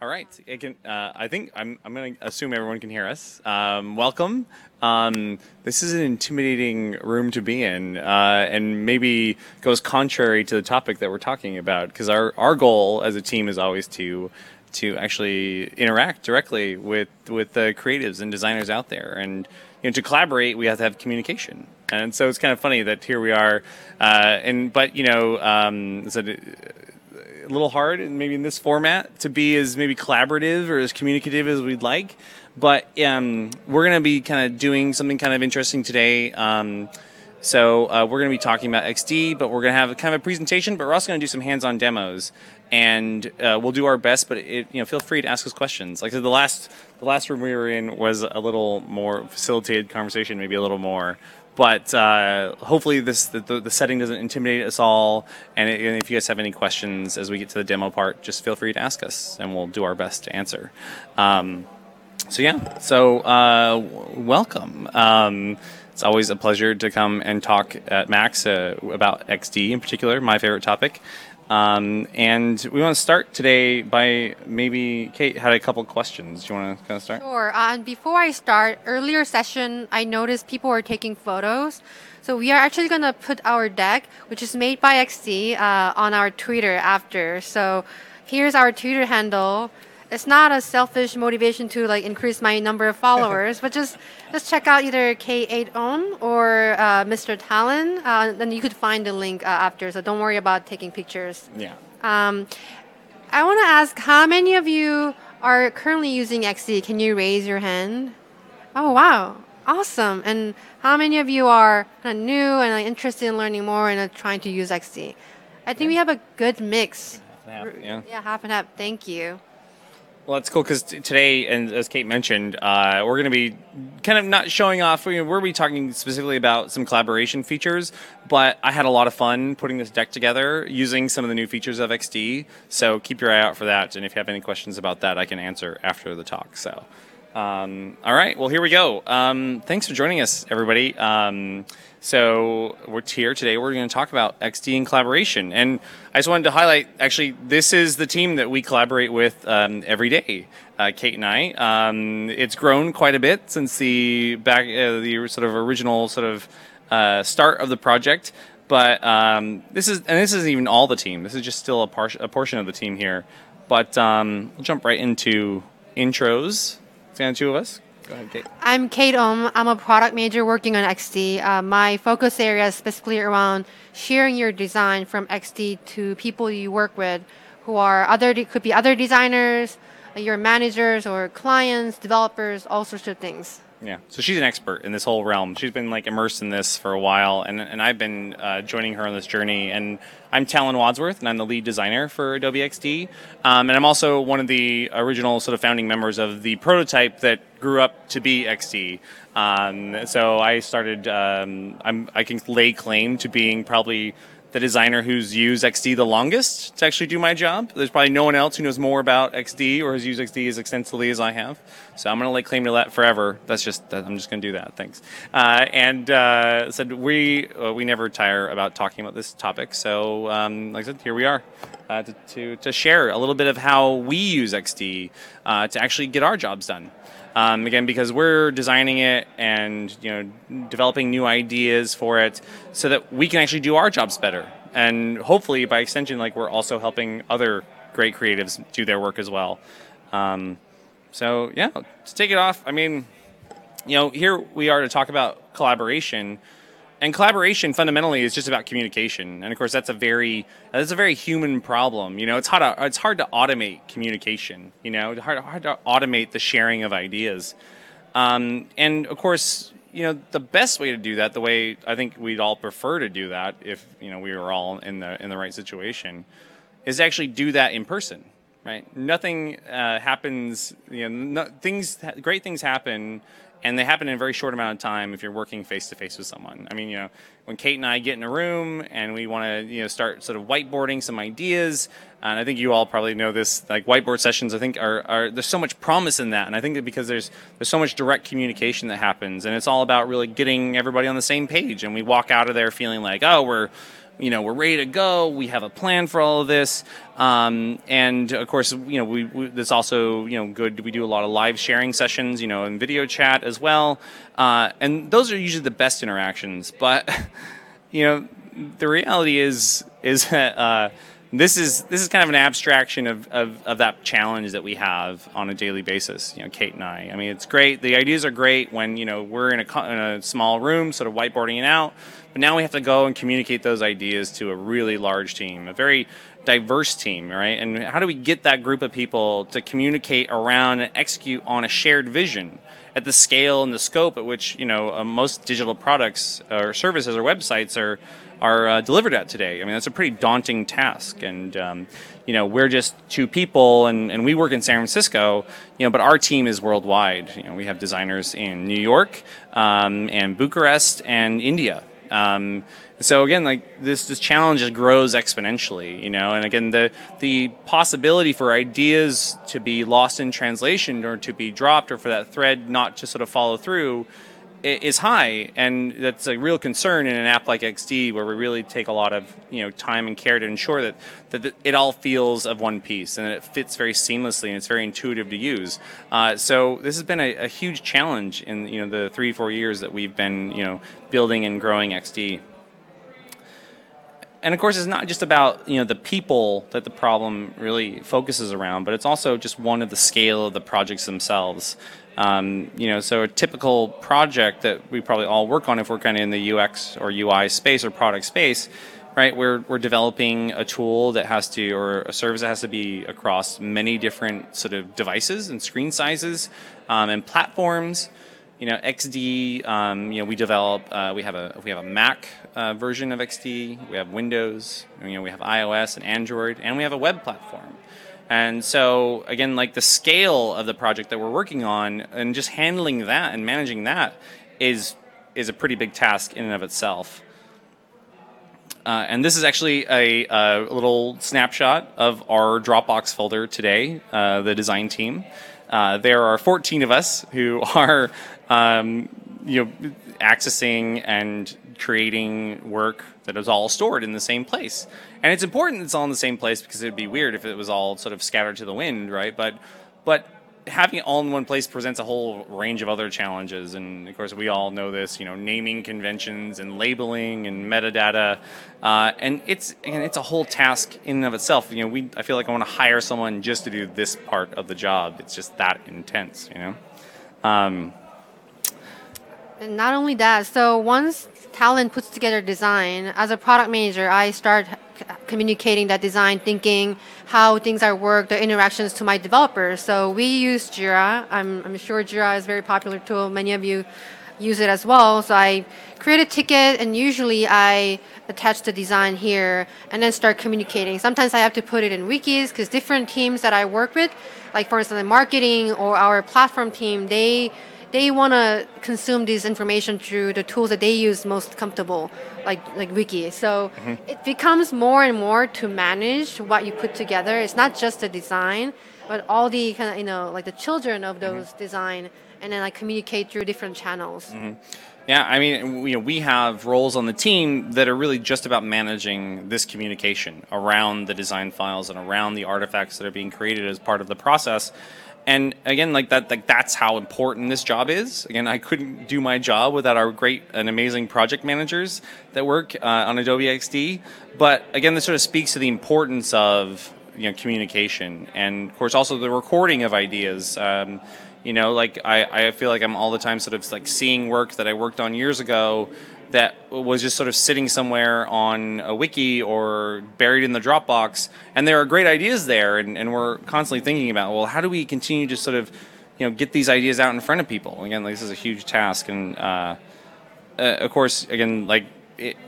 All right. It can. I think I'm going to assume everyone can hear us. Welcome. This is an intimidating room to be in, and maybe goes contrary to the topic that we're talking about. Because our goal as a team is always to actually interact directly with the creatives and designers out there, and to collaborate, we have to have communication. And so it's kind of funny that here we are, a little hard, and maybe in this format, to be as maybe collaborative or as communicative as we'd like. But we're going to be kind of doing something kind of interesting today. So we're going to be talking about XD, but we're going to have kind of a presentation. But we're also going to do some hands-on demos, and we'll do our best. But feel free to ask us questions. Like I said, the last room we were in was a little more facilitated conversation, maybe a little more. But hopefully the setting doesn't intimidate us all. And if you guys have any questions as we get to the demo part, just feel free to ask us, and we'll do our best to answer. Welcome. It's always a pleasure to come and talk at Max about XD in particular, my favorite topic. And we want to start today by maybe Kate had a couple questions. Do you want to kind of start? Sure. And before I start, earlier session, I noticed people were taking photos. So we are actually going to put our deck, which is made by XD, on our Twitter after. So here's our Twitter handle. It's not a selfish motivation to increase my number of followers, but just check out either K8On or Mr. Talin. Then you could find the link after, so don't worry about taking pictures. Yeah. I want to ask, how many of you are currently using XD? Can you raise your hand? Oh, wow. Awesome. And how many of you are kind of new and interested in learning more and trying to use XD? I think we have a good mix. Half and half, yeah. Yeah, half and half. Thank you. Well, that's cool because today, and as Kate mentioned, we're going to be kind of not showing off. We're going to be talking specifically about some collaboration features, but I had a lot of fun putting this deck together using some of the new features of XD. So keep your eye out for that, and if you have any questions about that, I can answer after the talk. So, all right, well, here we go. Thanks for joining us, everybody. So we're here today. We're going to talk about XD and collaboration, and I just wanted to highlight. Actually, this is the team that we collaborate with every day. Kate and I. It's grown quite a bit since the sort of original start of the project. But this isn't even all the team. This is just still a portion of the team here. But we'll jump right into intros. It's the two of us. Go ahead, Kate. I'm Kate Eom. I'm a product manager working on XD. My focus area is specifically around sharing your design from XD to people you work with who are could be other designers, your managers or clients, developers, all sorts of things. Yeah, so she's an expert in this whole realm. She's been immersed in this for a while, and I've been joining her on this journey. And I'm Talin Wadsworth, and I'm the lead designer for Adobe XD. And I'm also one of the original sort of founding members of the prototype that grew up to be XD. So I started. I can lay claim to being probably the designer who's used XD the longest to actually do my job. There's probably no one else who knows more about XD or has used XD as extensively as I have. So I'm going to lay claim to that forever. I'm just going to do that. Thanks. Said we never tire about talking about this topic. So like I said, here we are to share a little bit of how we use XD to actually get our jobs done. Again, because we're designing it and developing new ideas for it, so that we can actually do our jobs better, and hopefully, by extension, we're also helping other great creatives do their work as well. So yeah, to take it off. I mean, here we are to talk about collaboration. And collaboration fundamentally is just about communication, and of course that's a very human problem. It's hard to automate communication. Hard to automate the sharing of ideas, and of course the best way to do that, the way I think we'd all prefer to do that, if we were all in the right situation, is to actually do that in person. Right? Nothing happens. Great things happen. And they happen in a very short amount of time if you're working face-to-face with someone. I mean, when Kate and I get in a room and we want to, start sort of whiteboarding some ideas, and I think you all probably know this, whiteboard sessions, I think are there's so much promise in that. And I think that because there's so much direct communication that happens, and it's all about really getting everybody on the same page. And we walk out of there feeling like, oh, we're ready to go. We have a plan for all of this, and of course, this also good. We do a lot of live sharing sessions, and video chat as well, and those are usually the best interactions. But the reality is that this is kind of an abstraction of that challenge that we have on a daily basis. Kate and I mean, it's great. The ideas are great when we're in a small room, sort of whiteboarding it out. But now we have to go and communicate those ideas to a really large team, a very diverse team, right? And how do we get that group of people to communicate around and execute on a shared vision at the scale and the scope at which most digital products or services or websites are delivered at today? I mean, that's a pretty daunting task, and we're just two people, and we work in San Francisco, but our team is worldwide. We have designers in New York, and Bucharest, and India. So again, like this challenge just grows exponentially, and again, the possibility for ideas to be lost in translation or to be dropped or for that thread not to sort of follow through is high, and that's a real concern in an app like XD, where we really take a lot of time and care to ensure that it all feels of one piece and that it fits very seamlessly and it's very intuitive to use. So this has been a huge challenge in the 3-4 years that we've been building and growing XD. And of course, it's not just about the people that the problem really focuses around, but it's also just one of the scale of the projects themselves. So a typical project that we probably all work on if we're kind of in the UX or UI space or product space, right? We're developing a tool that has to, or a service that has to be across many different sort of devices and screen sizes and platforms. XD, we develop. We have a Mac version of XD. We have Windows. We have iOS and Android, and we have a web platform. And so again, like the scale of the project that we're working on, and just handling that and managing that is a pretty big task in and of itself. And this is actually a little snapshot of our Dropbox folder today, the design team. There are 14 of us who are accessing and creating work that is all stored in the same place. And it's important it's all in the same place, because it would be weird if it was all sort of scattered to the wind, right? But having it all in one place presents a whole range of other challenges. And of course, we all know this, naming conventions and labeling and metadata. And it's a whole task in and of itself. I feel like I want to hire someone just to do this part of the job. It's just that intense, And not only that, so once Talin puts together design, as a product manager, I start communicating that design, thinking how things are worked, the interactions to my developers. So we use JIRA. I'm sure JIRA is a very popular tool. Many of you use it as well. So I create a ticket, and usually I attach the design here and then start communicating. Sometimes I have to put it in wikis, because different teams that I work with, like for instance, the marketing or our platform team, they want to consume this information through the tools that they use most comfortable, like Wiki. So it becomes more and more to manage what you put together. It's not just the design, but all the kind of, like the children of those design, and then communicate through different channels. Yeah, I mean, we have roles on the team that are really just about managing this communication around the design files and around the artifacts that are being created as part of the process. And again, that's how important this job is. Again, I couldn't do my job without our great and amazing project managers that work on Adobe XD. But again, this sort of speaks to the importance of communication, and of course also the recording of ideas. I feel like I'm all the time sort of seeing work that I worked on years ago that was just sort of sitting somewhere on a wiki or buried in the Dropbox, and there are great ideas there, and we're constantly thinking about, well, how do we continue to sort of get these ideas out in front of people? Again, this is a huge task, and of course, again,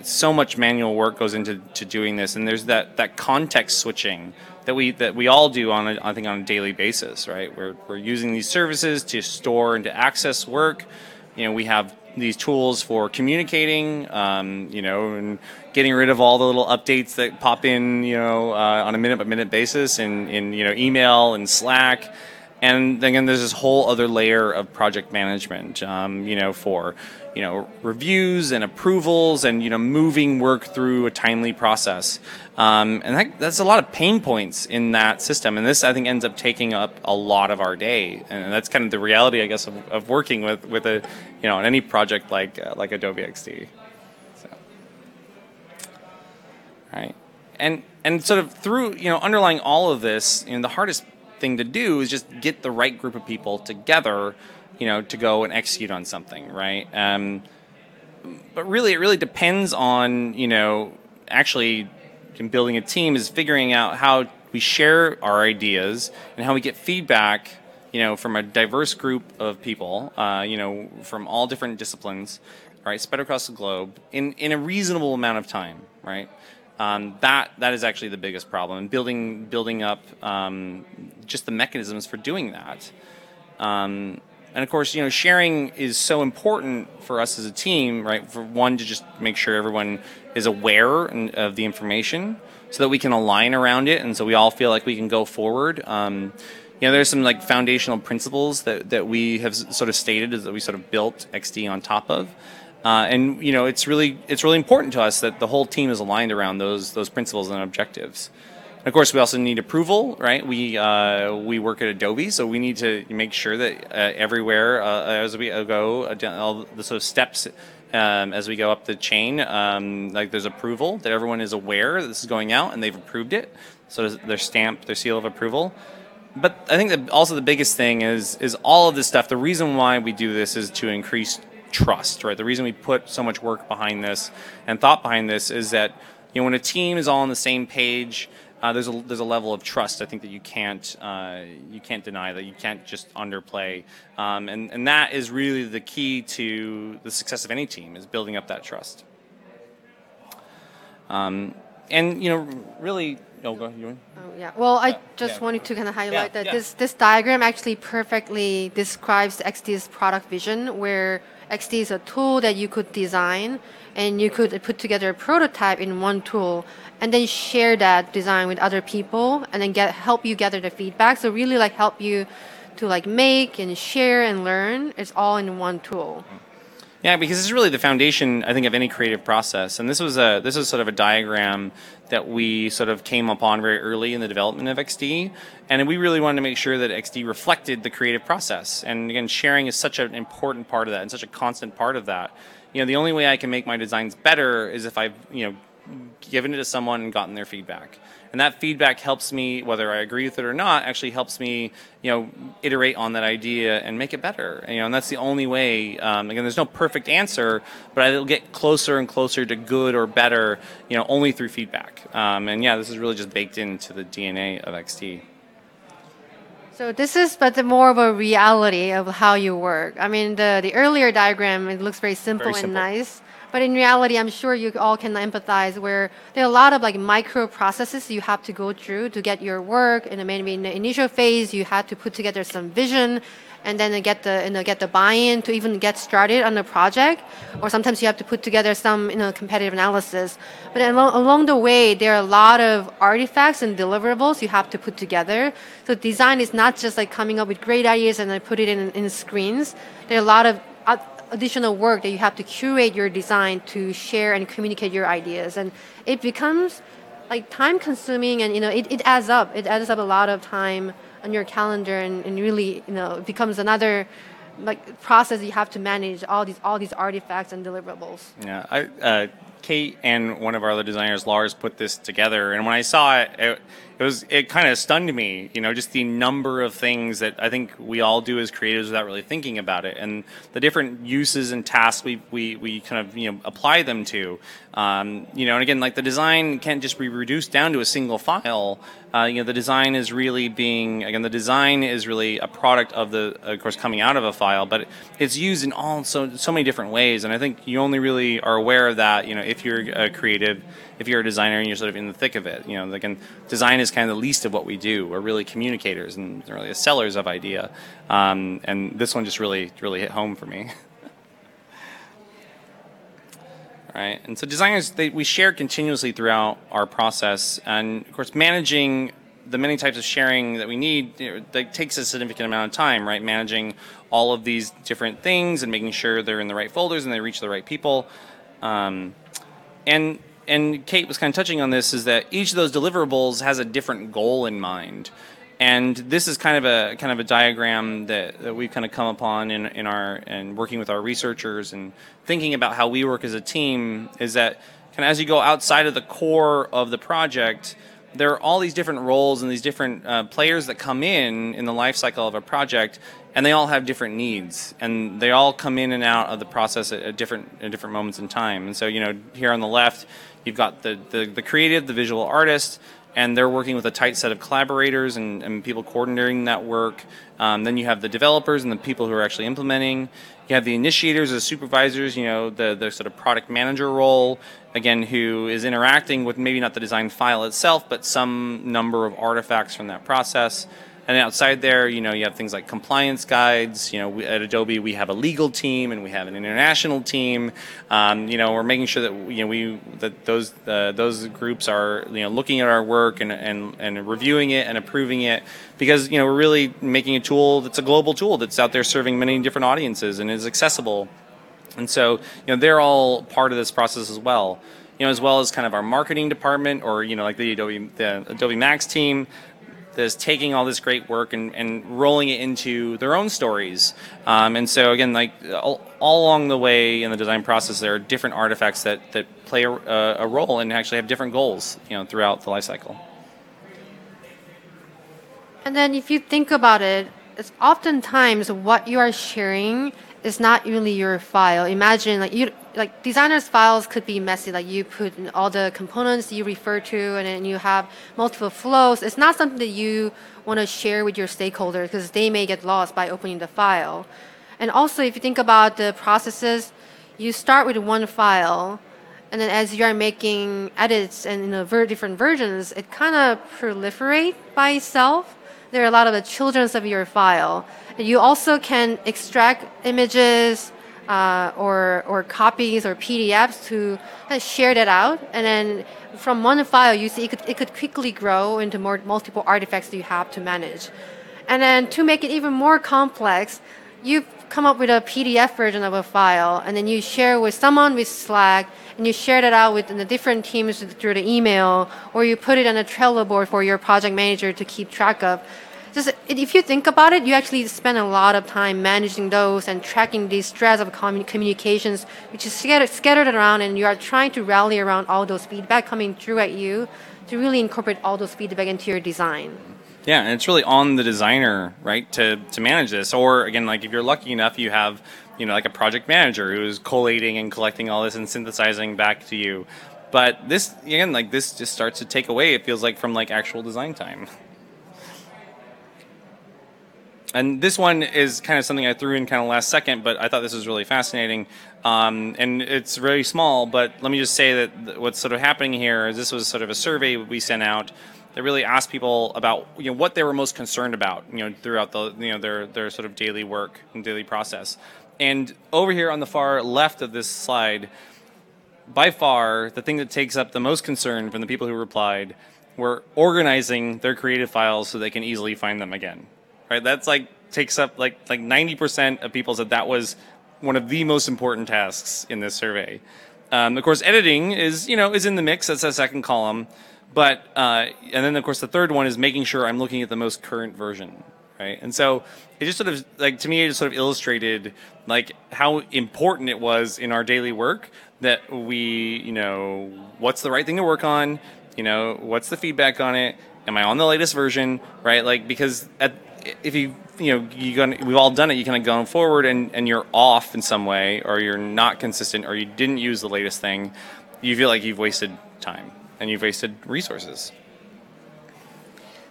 so much manual work goes into doing this, and there's that context switching that we all do on a daily basis, right? We're using these services to store and to access work. We have these tools for communicating, and getting rid of all the little updates that pop in, on a minute-by-minute basis in email and Slack. And again, there's this whole other layer of project management, for reviews and approvals and moving work through a timely process. And that's a lot of pain points in that system. And this, I think, ends up taking up a lot of our day. And that's kind of the reality, I guess, of working with a on any project like Adobe XD. So, right, and sort of through underlying all of this, the hardest thing to do is just get the right group of people together, to go and execute on something, right? But really, it really depends on, actually in building a team is figuring out how we share our ideas and how we get feedback, from a diverse group of people, from all different disciplines, right, spread across the globe in a reasonable amount of time, right? That is actually the biggest problem, building up just the mechanisms for doing that. And of course, sharing is so important for us as a team, right? For one, to just make sure everyone is aware of the information so that we can align around it and so we all feel like we can go forward. There's some like foundational principles that we have sort of stated that we sort of built XD on top of. And it's really important to us that the whole team is aligned around those principles and objectives. And of course, we also need approval, right? We work at Adobe, so we need to make sure that everywhere as we go down all the sort of steps as we go up the chain, like there's approval that everyone is aware that this is going out and they've approved it, so their stamp, their seal of approval. But I think that also the biggest thing is all of this stuff. The reason why we do this is to increase trust, right? The reason we put so much work behind this and thought behind this is that when a team is all on the same page, there's a level of trust I think that you can't deny, that you can't just underplay, and that is really the key to the success of any team, is building up that trust. And really. Oh, go ahead. Yeah. Well, I just wanted to kind of highlight that this diagram actually perfectly describes XD's product vision, where XD is a tool that you could design and you could put together a prototype in one tool and then share that design with other people and then help you gather the feedback. So really help you to make and share and learn. It's all in one tool. Yeah, because this is really the foundation, I think, of any creative process. And this was sort of a diagram that we sort of came upon very early in the development of XD. And we really wanted to make sure that XD reflected the creative process. And again, sharing is such an important part of that and such a constant part of that. The only way I can make my designs better is if I've, given it to someone and gotten their feedback. And that feedback helps me, whether I agree with it or not, actually helps me, iterate on that idea and make it better. And that's the only way. Again, there's no perfect answer, but it'll get closer and closer to good or better, only through feedback. And this is really just baked into the DNA of XD. So this is more of a reality of how you work. I mean, the earlier diagram, it looks very simple and nice. But in reality, I'm sure you all can empathize where there are a lot of micro processes you have to go through to get your work. And maybe in the initial phase, you had to put together some vision and then get the buy-in to even get started on the project. Or sometimes you have to put together some competitive analysis. But along the way, there are a lot of artifacts and deliverables you have to put together. So design is not just coming up with great ideas and then put it in screens. There are a lot of additional work that you have to curate your design to share and communicate your ideas, and it becomes time consuming, and it adds up. It adds up a lot of time on your calendar, and really it becomes another process you have to manage all these artifacts and deliverables. Yeah, Kate and one of our other designers, Lars, put this together, and when I saw it, it kind of stunned me. Just the number of things that I think we all do as creatives without really thinking about it, and the different uses and tasks we kind of apply them to. And again, the design can't just be reduced down to a single file. The design is really a product of of course, coming out of a file, but it's used in so many different ways. And I think you only really are aware of that, if you're a creative, if you're a designer and you're sort of in the thick of it. Again, design is kind of the least of what we do. We're really communicators and really sellers of idea. And this one just really hit home for me. Right, and so designers, we share continuously throughout our process, and of course managing the many types of sharing that we need, that takes a significant amount of time, right? Managing all of these different things and making sure they're in the right folders and they reach the right people. And Kate was kind of touching on this, is that each of those deliverables has a different goal in mind. And this is kind of a diagram that we've kind of come upon in our working with our researchers and thinking about how we work as a team, is that kind of as you go outside of the core of the project, there are all these different roles and these different players that come in the life cycle of a project, and they all have different needs, and they all come in and out of the process at different moments in time. And so, here on the left, you've got the creative, the visual artist, and they're working with a tight set of collaborators and people coordinating that work. Then you have the developers and the people who are actually implementing. You have the initiators, the supervisors, the sort of product manager role, again, who is interacting with maybe not the design file itself, but some number of artifacts from that process. And outside there, you have things like compliance guides. At Adobe, we have a legal team and we have an international team. We're making sure that those groups are looking at our work and reviewing it and approving it, because we're really making a tool that's a global tool that's out there serving many different audiences and is accessible. And so they're all part of this process as well. As well as kind of our marketing department, or like the Adobe Max team, that's taking all this great work and rolling it into their own stories. And so again, like all along the way in the design process, there are different artifacts that play a role and actually have different goals, throughout the life cycle. And then if you think about it, it's oftentimes what you are sharing is not really your file. Imagine like designers' files could be messy. Like you put in all the components you refer to, and then you have multiple flows. It's not something that you want to share with your stakeholders, because they may get lost by opening the file. And also, if you think about the processes, you start with one file, and then as you are making edits and different versions, it kind of proliferates by itself. There are a lot of the childrens of your file. And you also can extract images or copies or PDFs to share that out. And then from one file, you see it could quickly grow into multiple artifacts that you have to manage. And then to make it even more complex, you come up with a PDF version of a file, and then you share with someone with Slack, and you share that out with the different teams through the email, or you put it on a Trello board for your project manager to keep track of. Just if you think about it, you actually spend a lot of time managing those and tracking these threads of communications, which is scattered around, and you are trying to rally around all those feedback coming through at you to really incorporate all those feedback into your design. Yeah, and it's really on the designer, right, to manage this. Or again, like if you're lucky enough, you have like a project manager who's collating and collecting all this and synthesizing back to you. But this just starts to take away, it feels like, from like actual design time. And this one is kind of something I threw in kind of last second, but I thought this was really fascinating. And it's very small, but let me just say that what's sort of happening here is this was sort of a survey we sent out that really asked people about what they were most concerned about throughout their sort of daily work and daily process. And over here on the far left of this slide, by far the thing that takes up the most concern from the people who replied were organizing their creative files so they can easily find them again. Right, that's takes up like 90% of people said that was one of the most important tasks in this survey. Of course, editing is in the mix. That's a second column, but and then of course the third one is making sure I'm looking at the most current version. Right, and so it just sort of to me it just sort of illustrated how important it was in our daily work that we what's the right thing to work on, what's the feedback on it, am I on the latest version, right? Because if we've all done it, you kind of going forward and you're off in some way, or you're not consistent, or you didn't use the latest thing, you feel like you've wasted time and you've wasted resources.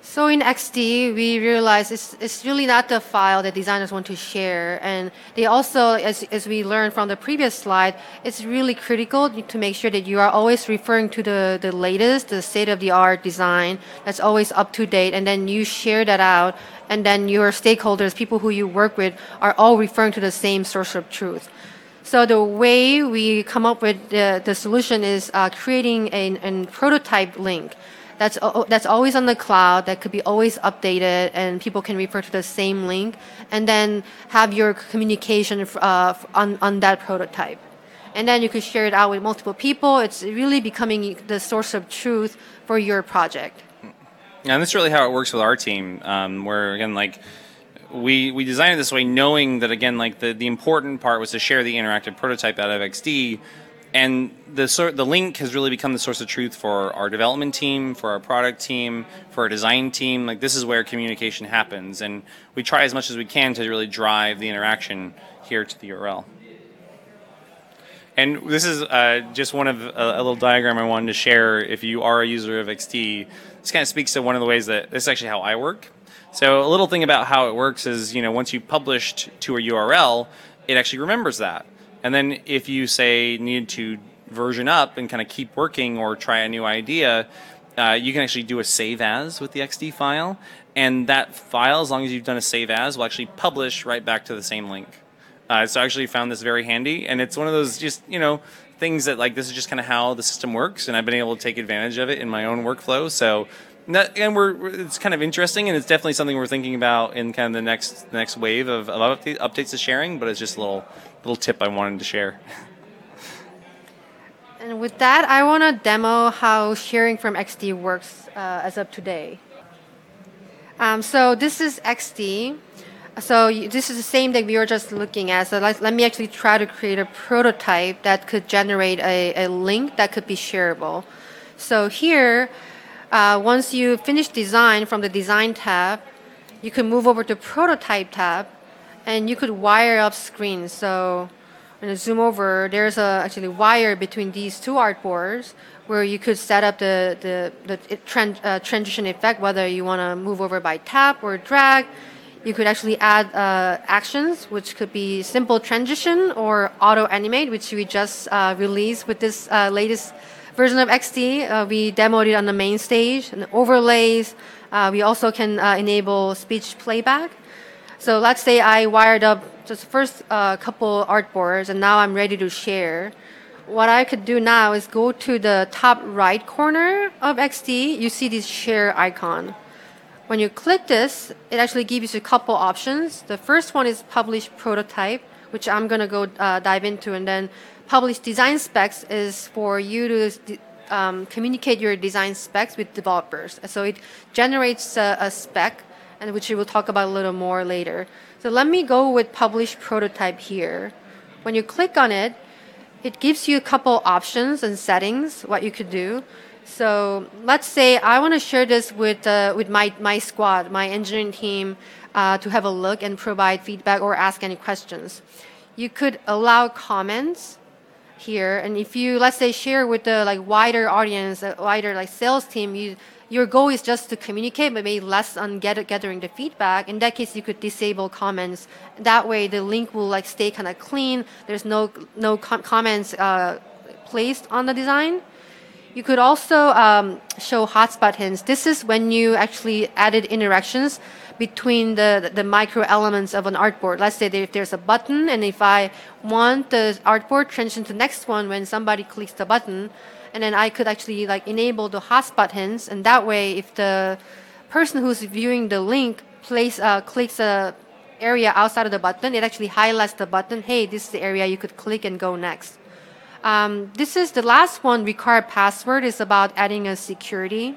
So in XD, we realized it's really not the file that designers want to share. And they also, as we learned from the previous slide, it's really critical to make sure that you are always referring to the latest, the state-of-the-art design that's always up to date. And then you share that out. And then your stakeholders, people who you work with, are all referring to the same source of truth. So the way we come up with the solution is creating a prototype link that's always on the cloud, that could be always updated, and people can refer to the same link, and then have your communication on that prototype. And then you could share it out with multiple people. It's really becoming the source of truth for your project. And that's really how it works with our team, where again, like we designed it this way, knowing that again, like the important part was to share the interactive prototype out of XD, and the link has really become the source of truth for our development team, for our product team, for our design team. Like this is where communication happens, and we try as much as we can to really drive the interaction here to the URL. And this is just one of a little diagram I wanted to share. If you are a user of XD, this kind of speaks to one of the ways that this is actually how I work. So a little thing about how it works is, once you published to a URL, it actually remembers that. And then if you say need to version up and kind of keep working or try a new idea, you can actually do a save as with the XD file. And that file, as long as you've done a save as, will actually publish right back to the same link. So I actually found this very handy, and it's one of those just, things that like this is just kind of how the system works, and I've been able to take advantage of it in my own workflow. So, it's kind of interesting, and it's definitely something we're thinking about in kind of the next wave of updates to sharing. But it's just a little tip I wanted to share. And with that, I want to demo how sharing from XD works as of today. So this is XD. So this is the same thing we were just looking at. So let me actually try to create a prototype that could generate a link that could be shareable. So here, once you finish design from the design tab, you can move over to prototype tab, and you could wire up screens. So when I zoom over, there's actually a wire between these two artboards where you could set up the transition effect, whether you want to move over by tap or drag. You could actually add actions, which could be simple transition or auto animate, which we just released with this latest version of XD. We demoed it on the main stage. And overlays, we also can enable speech playback. So let's say I wired up just first couple artboards, and now I'm ready to share. What I could do now is go to the top right corner of XD. You see this share icon. When you click this, it actually gives you a couple options. The first one is publish prototype, which I'm going to go dive into, and then publish design specs is for you to communicate your design specs with developers. So it generates a spec, and which we will talk about a little more later. So let me go with publish prototype here. When you click on it, it gives you a couple options and settings, what you could do. So let's say I want to share this with my squad, my engineering team, to have a look and provide feedback or ask any questions. You could allow comments here, and if you, let's say, share with the wider audience, wider sales team, your goal is just to communicate, but maybe less on gathering the feedback. In that case, you could disable comments. That way, the link will stay kind of clean. There's no comments placed on the design. You could also show hotspot hints. This is when you actually added interactions between the micro elements of an artboard. Let's say if there's a button, and if I want the artboard transition to the next one when somebody clicks the button, and then I could actually enable the hotspot hints, and that way if the person who's viewing the link clicks a area outside of the button, it actually highlights the button. Hey, this is the area you could click and go next. This is the last one, required password, is about adding a security.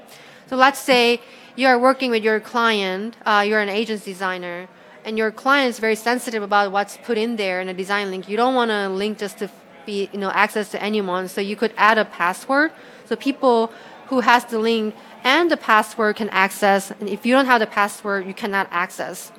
So let's say you are working with your client, you're an agents designer, and your client is very sensitive about what's put in there in a design link. You don't want a link just to be access to anyone, so you could add a password. So people who has the link and the password can access, and if you don't have the password, you cannot access.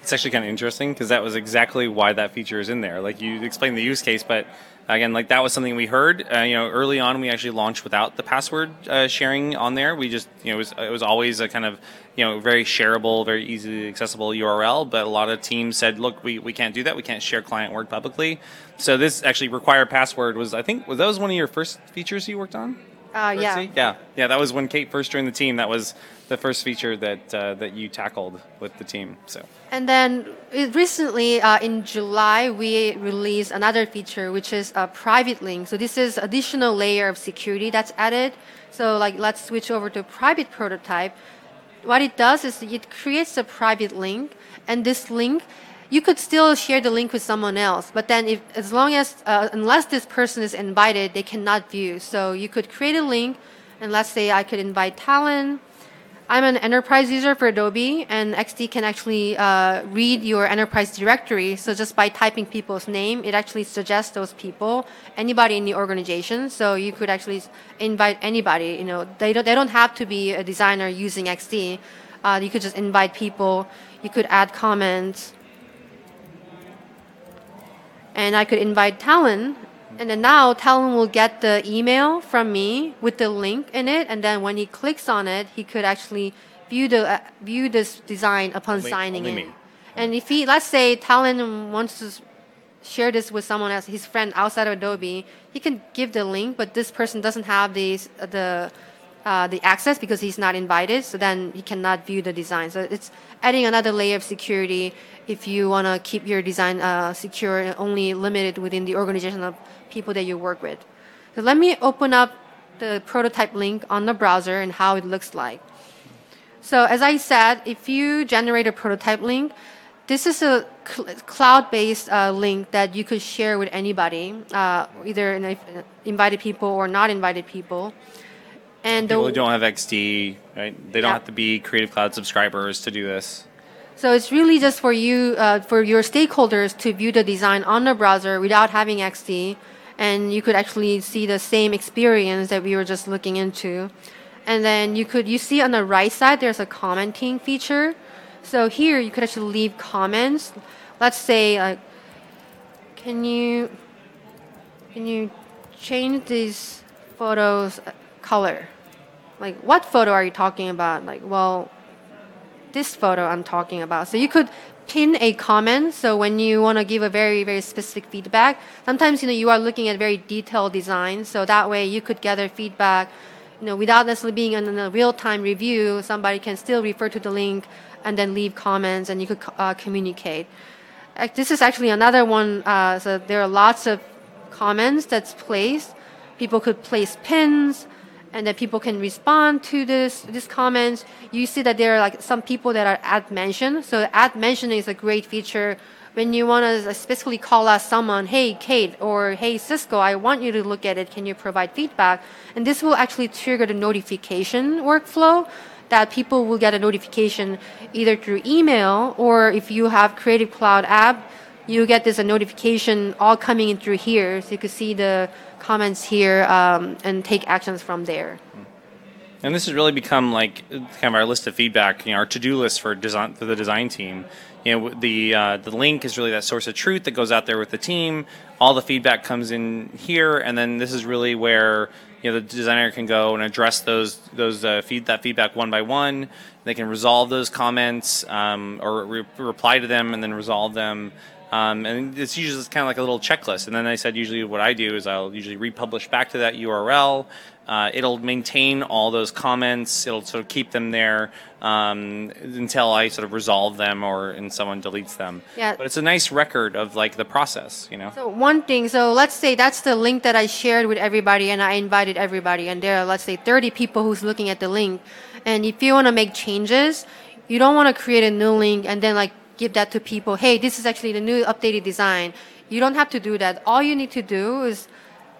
It's actually kind of interesting because that was exactly why that feature is in there. You explained the use case, but again, that was something we heard. Early on, we actually launched without the password sharing on there. We just, it was always a kind of, very shareable, very easily accessible URL. But a lot of teams said, look, we can't do that. We can't share client work publicly. So this actually required password was, I think, was that one of your first features you worked on? Yeah. Yeah. That was when Kate first joined the team. That was the first feature that you tackled with the team. So. And then recently, in July, we released another feature, which is a private link. So this is additional layer of security that's added. So like, let's switch over to private prototype. What it does is it creates a private link, and this link, you could still share the link with someone else, but then as long as, unless this person is invited, they cannot view. So you could create a link, and let's say I could invite Talin. I'm an enterprise user for Adobe, and XD can actually read your enterprise directory. So just by typing people's name, it actually suggests those people, anybody in the organization. So you could actually invite anybody. You know, they don't have to be a designer using XD. You could just invite people. You could add comments, and I could invite Talin. And then now Talon will get the email from me with the link in it, and then when he clicks on it, he could actually view this design upon signing in. Me. And if let's say Talon wants to share this with someone else, his friend outside of Adobe, he can give the link, but this person doesn't have the access because he's not invited, so then he cannot view the design. So it's adding another layer of security if you want to keep your design secure and only limited within the organization of people that you work with. So let me open up the prototype link on the browser and how it looks like. So as I said, if you generate a prototype link, this is a cloud-based link that you could share with anybody, either invited people or not invited people. And people who don't have XD, right? They don't have to be Creative Cloud subscribers to do this. So it's really just for you, for your stakeholders to view the design on the browser without having XD, and you could actually see the same experience that we were just looking into. And then you see on the right side there's a commenting feature. So here you could actually leave comments. Let's say, can you change these photos color? Like, what photo are you talking about? Like, well, this photo I'm talking about. So you could pin a comment. So when you want to give a very, very specific feedback, sometimes, you are looking at very detailed design. So that way you could gather feedback, without necessarily being in a real-time review. Somebody can still refer to the link and then leave comments, and you could communicate. This is actually another one. So there are lots of comments that's placed. People could place pins, and then people can respond to these comments. You see that there are like some people that are add mention. So add mention is a great feature when you want to specifically call out someone, hey Kate, or hey Cisco, I want you to look at it. Can you provide feedback? And this will actually trigger the notification workflow that people will get a notification either through email, or if you have Creative Cloud app, you get this a notification all coming in through here. So you could see the comments here and take actions from there. And this has really become like kind of our list of feedback, our to-do list for the design team. The link is really that source of truth that goes out there with the team. All the feedback comes in here, and then this is really where the designer can go and address that feedback one by one. They can resolve those comments or reply to them and then resolve them. And it's usually just kind of like a little checklist. And then I said usually what I do is I'll usually republish back to that URL. It'll maintain all those comments. It'll sort of keep them there until I sort of resolve them and someone deletes them. Yeah. But it's a nice record of like the process, So one thing, so let's say that's the link that I shared with everybody and I invited everybody, and there are, let's say, 30 people who's looking at the link. And if you want to make changes, you don't want to create a new link and then like give that to people. Hey, this is actually the new updated design. You don't have to do that. All you need to do is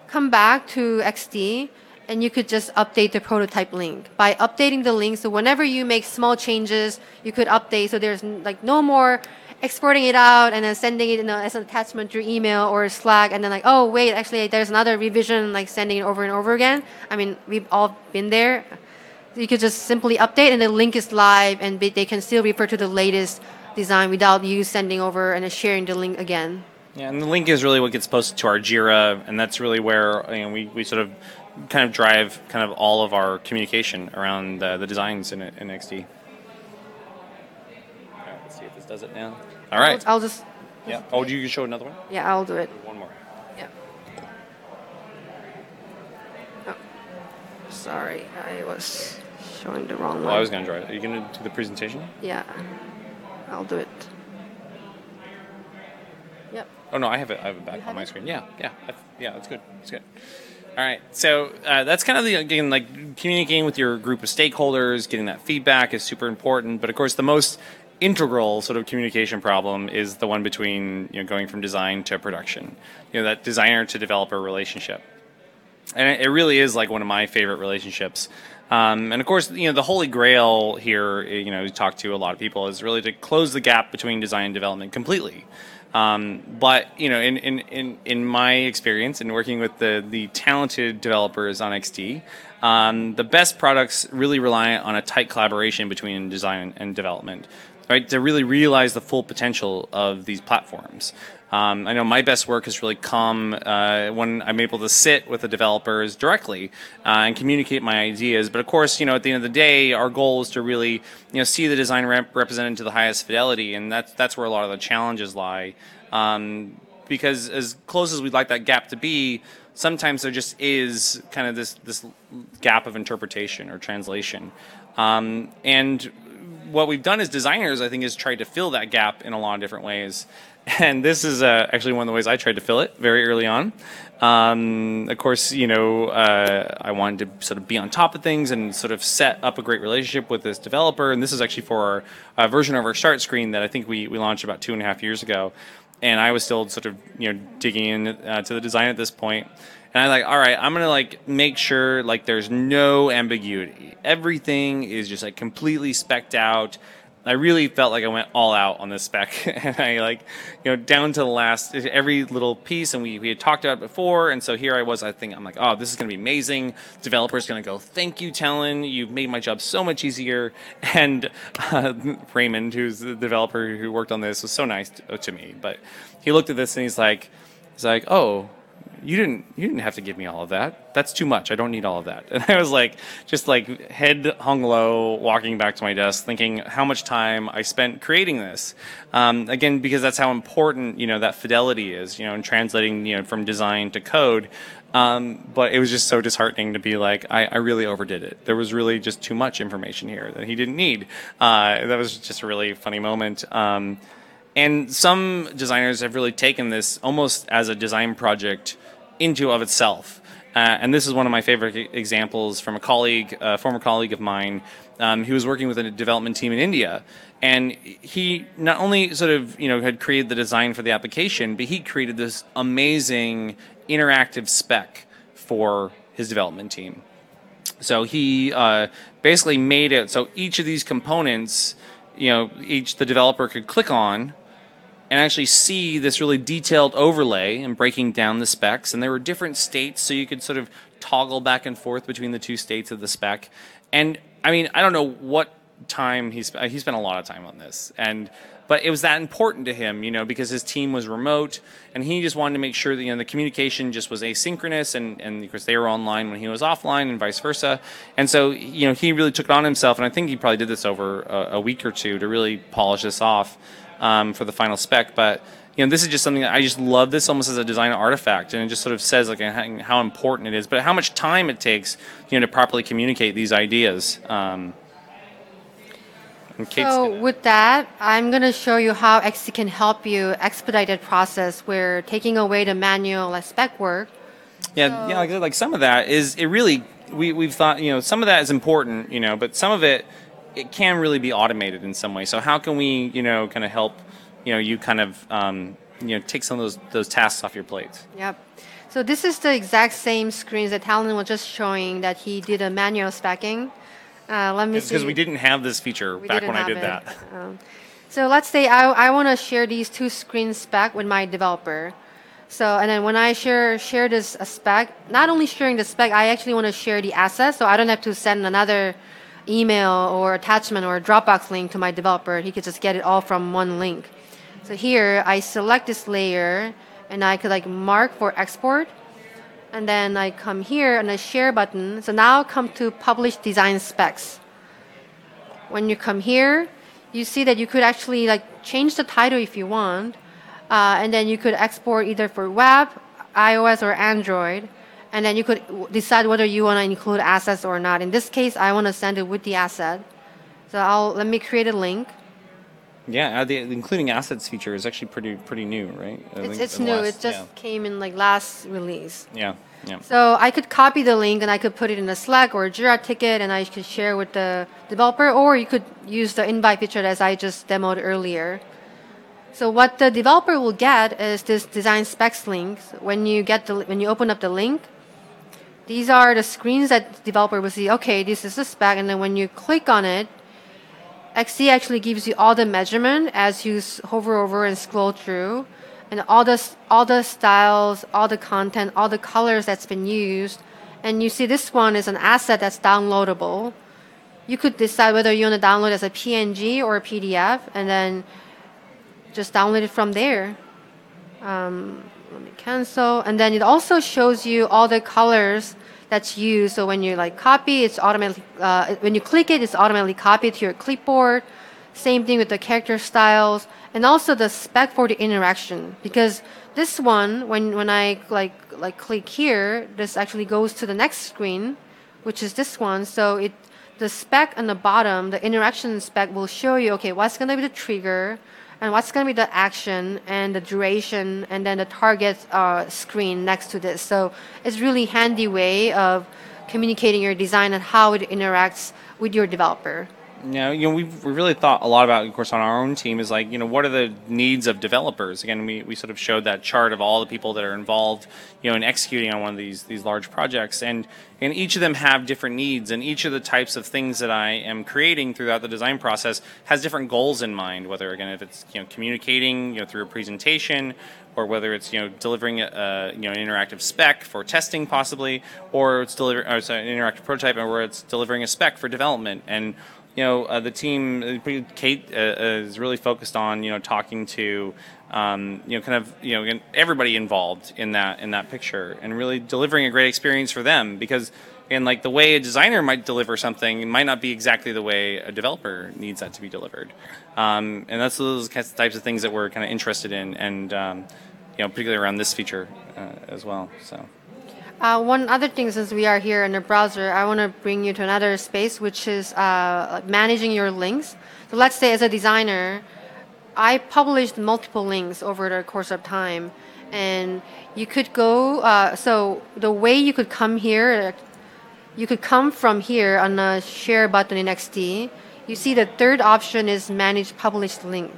come back to XD, and you could just update the prototype link. By updating the link, so whenever you make small changes, you could update. So there's like no more exporting it out and then sending it as an attachment through email or Slack, and then like, oh wait, actually there's another revision, like sending it over and over again. I mean, we've all been there. You could just simply update, and the link is live, and they can still refer to the latest design without you sending over and sharing the link again. Yeah, and the link is really what gets posted to our JIRA, and that's really where we sort of kind of drive kind of all of our communication around the designs in XD. All right, let's see if this does it now. All right. I'll just. Yeah. Oh, you can show another one? Yeah, I'll do it. One more. Yeah. Oh. Sorry, I was showing the wrong Oh, one. I was going to draw it. Are you going to do the presentation? Yeah, I'll do it. Yep. Oh no, I have it back on my it? screen. Yeah, that's good. That's good. All right, so that's kind of again like communicating with your group of stakeholders, getting that feedback is super important. But of course, the most integral sort of communication problem is the one between going from design to production. That designer to developer relationship, and it really is like one of my favorite relationships. And of course, the holy grail here, we talk to a lot of people, is really to close the gap between design and development completely. But in my experience in working with the talented developers on XD, the best products really rely on a tight collaboration between design and development, right? To really realize the full potential of these platforms. I know my best work has really come when I'm able to sit with the developers directly and communicate my ideas. But of course, at the end of the day, our goal is to really, see the design represented to the highest fidelity, and that's where a lot of the challenges lie. Because as close as we'd like that gap to be, sometimes there just is kind of this gap of interpretation or translation. And what we've done as designers, I think, is tried to fill that gap in a lot of different ways. And this is actually one of the ways I tried to fill it very early on. Of course, I wanted to sort of be on top of things and sort of set up a great relationship with this developer. And this is actually for our version of our start screen that I think we launched about 2.5 years ago. And I was still sort of digging in to the design at this point. And I'm like, all right, I'm gonna make sure there's no ambiguity. Everything is just completely specced out. I really felt like I went all out on this spec, and I down to the last every little piece. And we had talked about it before, and so here I was. I'm like, oh, this is gonna be amazing. Developer's gonna go, thank you, Talin. You've made my job so much easier. And Raymond, who's the developer who worked on this, was so nice to me. But he looked at this and he's like, oh. You didn't have to give me all of that. That's too much. I don't need all of that. And I was just head hung low, walking back to my desk, thinking how much time I spent creating this. Again, because that's how important that fidelity is, in translating from design to code. But it was just so disheartening to be I really overdid it. There was really just too much information here that he didn't need. That was just a really funny moment. And some designers have really taken this almost as a design project into of itself. And this is one of my favorite examples from a former colleague of mine. He was working with a development team in India. And he not only sort of, had created the design for the application, but he created this amazing interactive spec for his development team. So he basically made it so each of these components, the developer could click on and actually see this really detailed overlay and breaking down the specs. And there were different states, so you could sort of toggle back and forth between the two states of the spec. And I mean, I don't know what time he spent a lot of time on this, but it was that important to him, because his team was remote, and he just wanted to make sure that the communication just was asynchronous, and of course they were online when he was offline, and vice versa. And so he really took it on himself, and I think he probably did this over a week or two to really polish this off. For the final spec, but this is just something that I just love this almost as a design artifact, and it just sort of says how important it is, but how much time it takes to properly communicate these ideas. So with that, I'm going to show you how XD can help you expedited process where taking away the manual spec work. Yeah, like some of that is it really we've thought some of that is important, but some of it can really be automated in some way. So how can we, kind of help, you kind of, take some of those tasks off your plate? Yep. So this is the exact same screens that Talin was just showing that he did a manual speccing. Let me see. Because we didn't have this feature back when I did that. So let's say I want to share these two screen spec with my developer. So, and then when I share this spec, not only sharing the spec, I actually want to share the assets, so I don't have to send another email or attachment or a Dropbox link to my developer. He could just get it all from one link. So here I select this layer and I could mark for export, and then I come here and I share button. So now come to publish design specs. When you come here, you see that you could actually change the title if you want, and then you could export either for web, iOS, or Android. and then you could decide whether you want to include assets or not. In this case, I want to send it with the asset. So let me create a link. Yeah, the including assets feature is actually pretty new, right? It's new. It just came in like last release. Yeah, yeah. So I could copy the link and I could put it in a Slack or a JIRA ticket, and I could share with the developer, or you could use the invite feature as I just demoed earlier. So what the developer will get is this design specs link. When you open up the link, these are the screens that the developer will see. Okay, this is the spec, and then when you click on it, XD actually gives you all the measurement as you hover over and scroll through, and all the styles, all the content, all the colors that's been used. And you see this one is an asset that's downloadable. You could decide whether you want to download as a PNG or a PDF, and then just download it from there. Let me cancel, and then it also shows you all the colors that's used. So when you copy, it's automatically when you click it, it's automatically copied to your clipboard. Same thing with the character styles, and also the spec for the interaction. Because this one, when I click here, this actually goes to the next screen, which is this one. So the spec on the bottom, the interaction spec, will show you, okay, what's going to be the trigger, and what's going to be the action and the duration, and then the target screen next to this. So it's really handy way of communicating your design and how it interacts with your developer. Yeah, we've really thought a lot about, of course, on our own team is what are the needs of developers? Again, we sort of showed that chart of all the people that are involved, in executing on one of these large projects, and each of them have different needs, and each of the types of things that I am creating throughout the design process has different goals in mind. Whether, again, if it's communicating through a presentation, or whether it's delivering an interactive spec for testing possibly, or it's delivering an interactive prototype, or where it's delivering a spec for development. And the team, Kate, is really focused on talking to everybody involved in that picture, and really delivering a great experience for them. Because again, the way a designer might deliver something might not be exactly the way a developer needs that to be delivered, and that's those types of things that we're kind of interested in, and particularly around this feature as well. So. One other thing, since we are here in the browser, I want to bring you to another space, which is managing your links. So let's say as a designer, I published multiple links over the course of time, and you could go, so the way you could come here, you could come from here on the share button in XD. You see the third option is manage published link.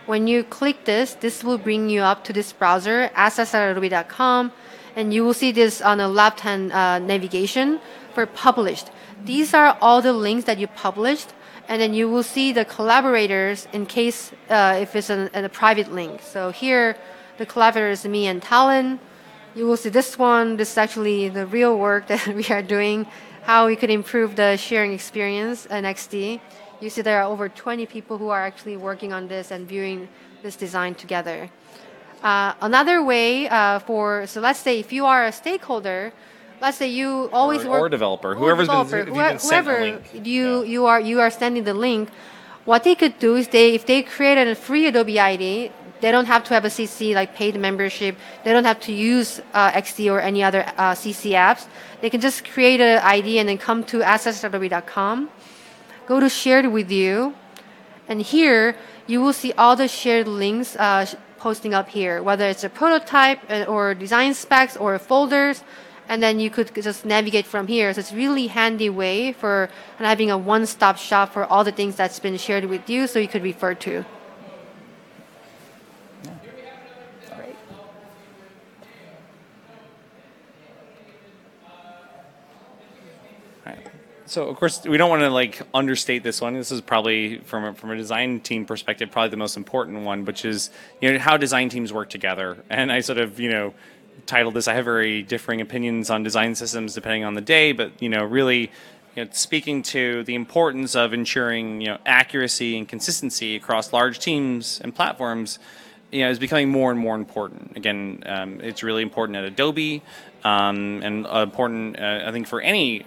When you click this will bring you up to this browser, assets.adobe.com. And you will see this on the left-hand navigation for published. These are all the links that you published, and then you will see the collaborators in case if it's a private link. So here, the collaborator is me and Talin. You will see this one. This is actually the real work that we are doing, how we could improve the sharing experience in XD. You see there are over 20 people who are actually working on this and viewing this design together. Another way so let's say if you are a stakeholder, let's say you always work, or developer, whoever you are sending the link. What they could do is if they created a free Adobe ID, they don't have to have a CC paid membership. They don't have to use XD or any other CC apps. They can just create an ID and then come to assets.adobe.com, go to shared with you, and here you will see all the shared links posting up here, whether it's a prototype or design specs or folders, and then you could just navigate from here. So it's a really handy way for having a one-stop shop for all the things that's been shared with you, so you could refer to. Yeah. Great. All right. So of course we don't want to understate this one. This is probably from a design team perspective probably the most important one, which is how design teams work together. And I sort of titled this. I have very differing opinions on design systems depending on the day, but really speaking to the importance of ensuring accuracy and consistency across large teams and platforms is becoming more and more important. Again, it's really important at Adobe. and important, I think, for any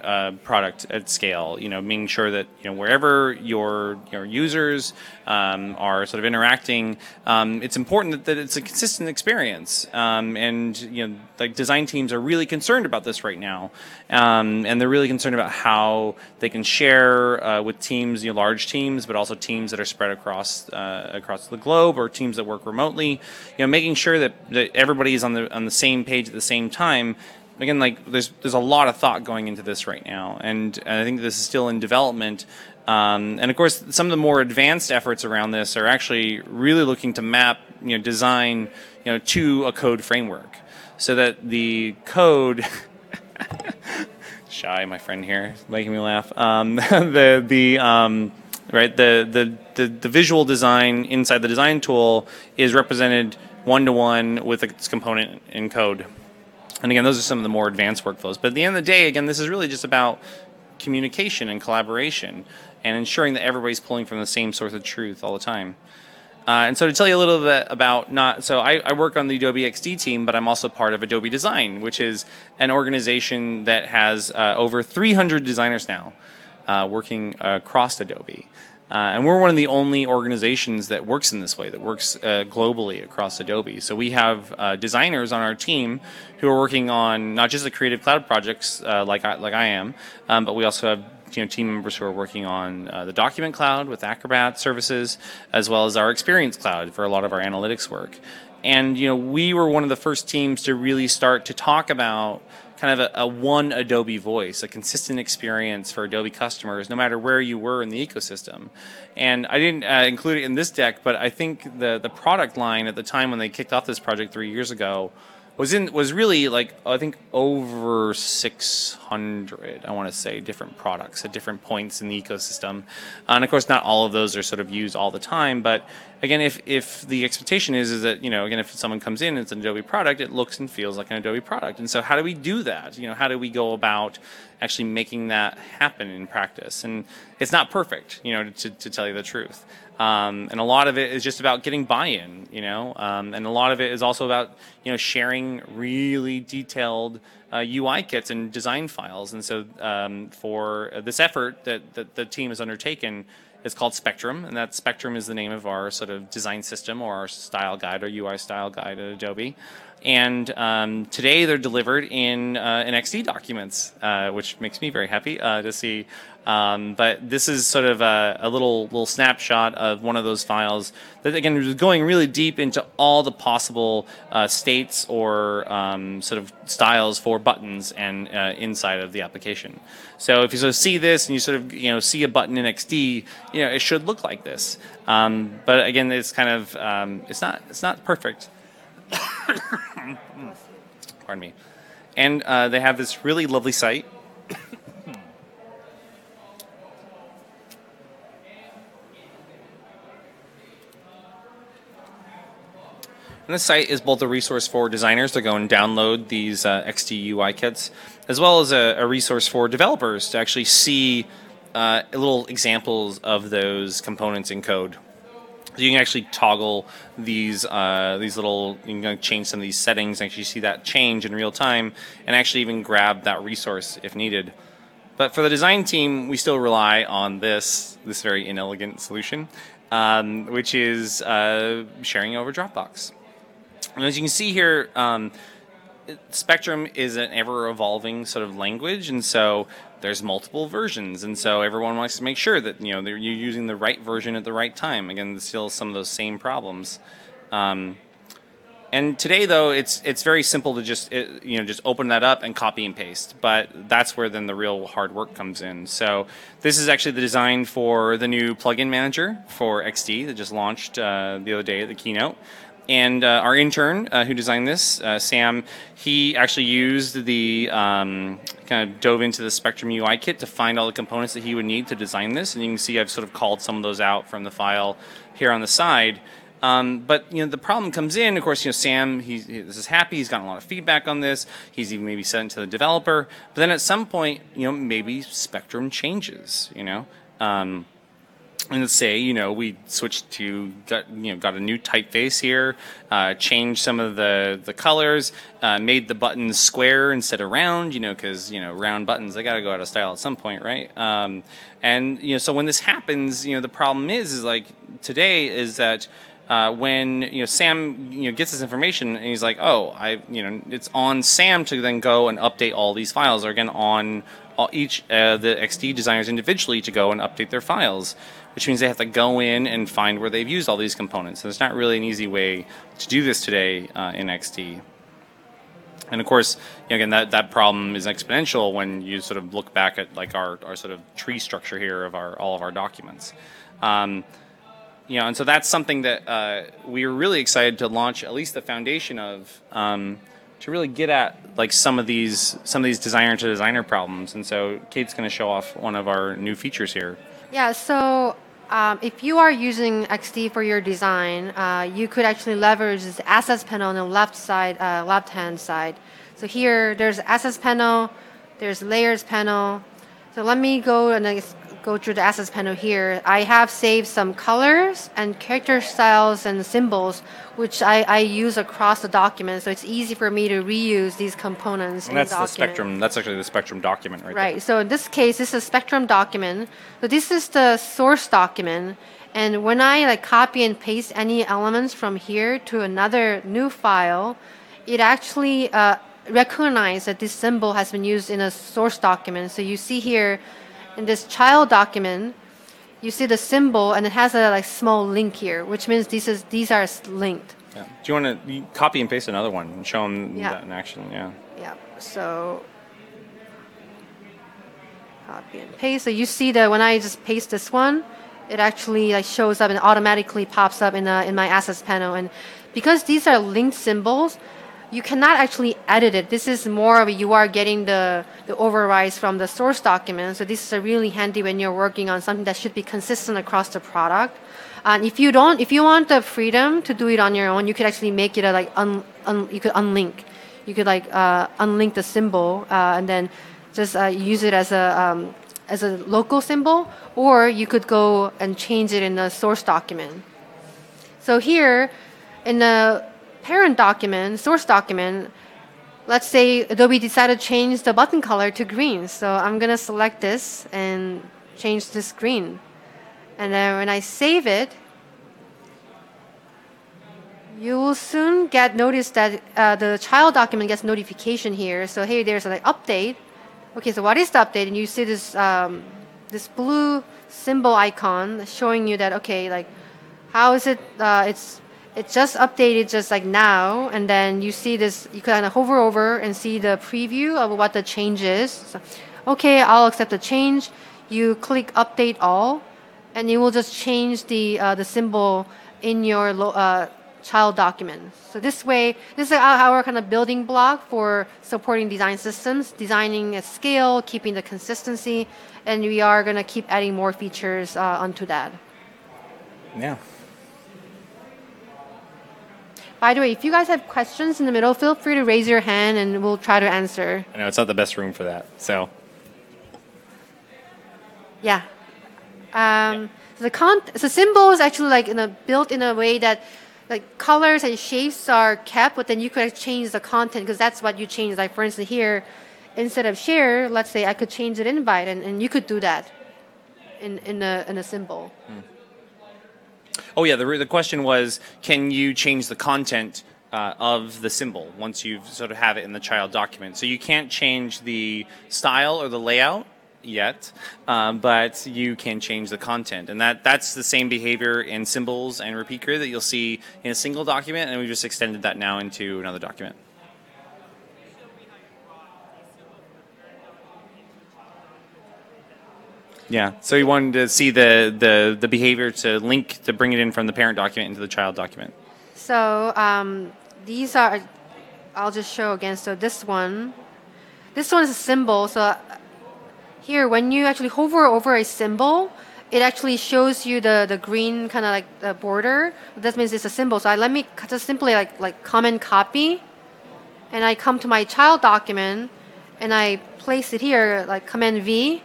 product at scale. Making sure that wherever your users are sort of interacting, it's important that it's a consistent experience. And like design teams are really concerned about this right now, and they're really concerned about how they can share with teams, large teams, but also teams that are spread across the globe, or teams that work remotely. Making sure that everybody is on the same page at the same time. Again, like there's a lot of thought going into this right now, and I think this is still in development. And of course, some of the more advanced efforts around this are actually really looking to map design to a code framework, so that the code. Shy, my friend here, making me laugh. The visual design inside the design tool is represented one-to-one with its component in code. And again, those are some of the more advanced workflows. But at the end of the day, again, this is really just about communication and collaboration and ensuring that everybody's pulling from the same source of truth all the time. And so to tell you a little bit about I work on the Adobe XD team, but I'm also part of Adobe Design, which is an organization that has over 300 designers now working across Adobe. And we're one of the only organizations that works in this way, that works globally across Adobe. So we have designers on our team who are working on not just the Creative Cloud projects like I am, but we also have team members who are working on the Document Cloud with Acrobat services, as well as our Experience Cloud for a lot of our analytics work. And we were one of the first teams to really start to talk about kind of a one Adobe voice, a consistent experience for Adobe customers, no matter where you were in the ecosystem. And I didn't include it in this deck, but I think the product line at the time when they kicked off this project 3 years ago was really like, I think, over 600, I want to say, different products at different points in the ecosystem. And of course, not all of those are sort of used all the time, but again, if the expectation is that, again, if someone comes in and it's an Adobe product, it looks and feels like an Adobe product. And so how do we do that? How do we go about actually making that happen in practice? And it's not perfect, to tell you the truth. And a lot of it is just about getting buy-in, and a lot of it is also about, sharing really detailed UI kits and design files. And so for this effort that the team has undertaken, it's called Spectrum, and that Spectrum is the name of our sort of design system, or our style guide, or UI style guide at Adobe. And today they're delivered in XD documents, which makes me very happy to see. But this is sort of a little snapshot of one of those files that, again, is going really deep into all the possible states or sort of styles for buttons and inside of the application. So if you sort of see this and you sort of see a button in XD, it should look like this. But again, it's kind of it's not perfect. Pardon me. And they have this really lovely site. And this site is both a resource for designers to go and download these XD UI kits, as well as a resource for developers to actually see little examples of those components in code. So you can actually toggle these little, you can change some of these settings, actually see that change in real time, and actually even grab that resource if needed. But for the design team, we still rely on this very inelegant solution, which is sharing over Dropbox. And as you can see here, Spectrum is an ever-evolving sort of language, and so there's multiple versions, and so everyone wants to make sure that you're using the right version at the right time. Again, there's still some of those same problems. And today, though, it's very simple to just open that up and copy and paste. But that's where then the real hard work comes in. So this is actually the design for the new plugin manager for XD that just launched the other day at the keynote. And our intern who designed this, Sam, he actually used the kind of dove into the Spectrum UI kit to find all the components that he would need to design this. And you can see I've sort of called some of those out from the file here on the side. But the problem comes in, of course, Sam, this is happy, he's gotten a lot of feedback on this, he's even maybe sent it to the developer, but then at some point, maybe Spectrum changes, And let's say, we switched to, got a new typeface here, changed some of the colors, made the buttons square instead of round, because, round buttons, they got to go out of style at some point, right? And, so when this happens, the problem is like today is that when, Sam, gets this information and he's like, oh, it's on Sam to then go and update all these files, or again, on each the XD designers individually to go and update their files, which means they have to go in and find where they've used all these components. So it's not really an easy way to do this today in XD. And of course, again, that problem is exponential when you sort of look back at like our sort of tree structure here of all of our documents. And so that's something that we are really excited to launch at least the foundation of, to really get at like some of these designer to designer problems. And so Kate's going to show off one of our new features here. Yeah, so if you are using XD for your design, you could actually leverage this assets panel on the left-hand side. So here, there's assets panel, there's layers panel. So let me go through the assets panel here. I have saved some colors and character styles and symbols, which I use across the document. So it's easy for me to reuse these components in the document. That's the spectrum. That's actually the spectrum document right there. Right. So in this case, this is a spectrum document. So this is the source document. And when I copy and paste any elements from here to another new file, it actually recognizes that this symbol has been used in a source document. So you see here, in this child document, you see the symbol, and it has a small link here, which means these are linked. Yeah. Do you want to copy and paste another one and show them that in action? Yeah. Yeah. So copy and paste. So you see that when I just paste this one, it actually shows up and automatically pops up in my assets panel. And because these are linked symbols, you cannot actually edit it. This is more of you are getting the overrides from the source document. So this is really handy when you're working on something that should be consistent across the product. And if you want the freedom to do it on your own, you could actually make it you could unlink. You could unlink the symbol and then just use it as a local symbol, or you could go and change it in the source document. So here in the parent document, source document, let's say Adobe decided to change the button color to green. So I'm going to select this and change this green. And then when I save it, you will soon notice that the child document gets notification here. So hey, there's an update. Okay, so what is the update? And you see this this blue symbol icon showing you that, okay, how is it? It's just updated just now, and then you see this, you kind of hover over and see the preview of what the change is. So, okay, I'll accept the change. You click update all, and it will just change the symbol in your child document. So this way, this is our kind of building block for supporting design systems, designing at scale, keeping the consistency, and we are going to keep adding more features onto that. Yeah. By the way, if you guys have questions in the middle, feel free to raise your hand and we'll try to answer. I know it's not the best room for that, so. Yeah. The symbol is actually built in a way that colors and shapes are kept, but then you could change the content because that's what you change. For instance, here, instead of share, let's say I could change it invite, and you could do that in a symbol. Oh yeah, the question was, can you change the content of the symbol once you sort of have it in the child document? So you can't change the style or the layout yet, but you can change the content. And that's the same behavior in symbols and repeat grid that you'll see in a single document, and we just extended that now into another document. Yeah, so we wanted to see the behavior to bring it in from the parent document into the child document. So these are, I'll just show again. So this one is a symbol. So here, when you actually hover over a symbol, it actually shows you the green kind of the border. That means it's a symbol. So let me just simply comment copy, and I come to my child document, and I place it here, Command V.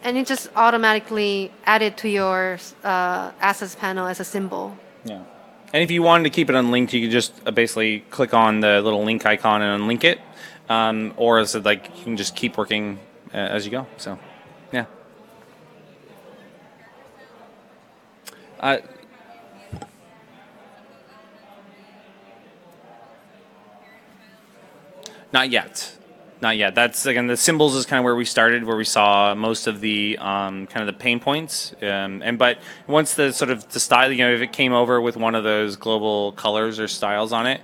And it just automatically added to your assets panel as a symbol. Yeah. And if you wanted to keep it unlinked, you could just basically click on the little link icon and unlink it. Or as like you can just keep working as you go. So, yeah. Not yet. Not yet. That's again the symbols is kind of where we started, where we saw most of the kind of the pain points. But once the sort of the style, if it came over with one of those global colors or styles on it,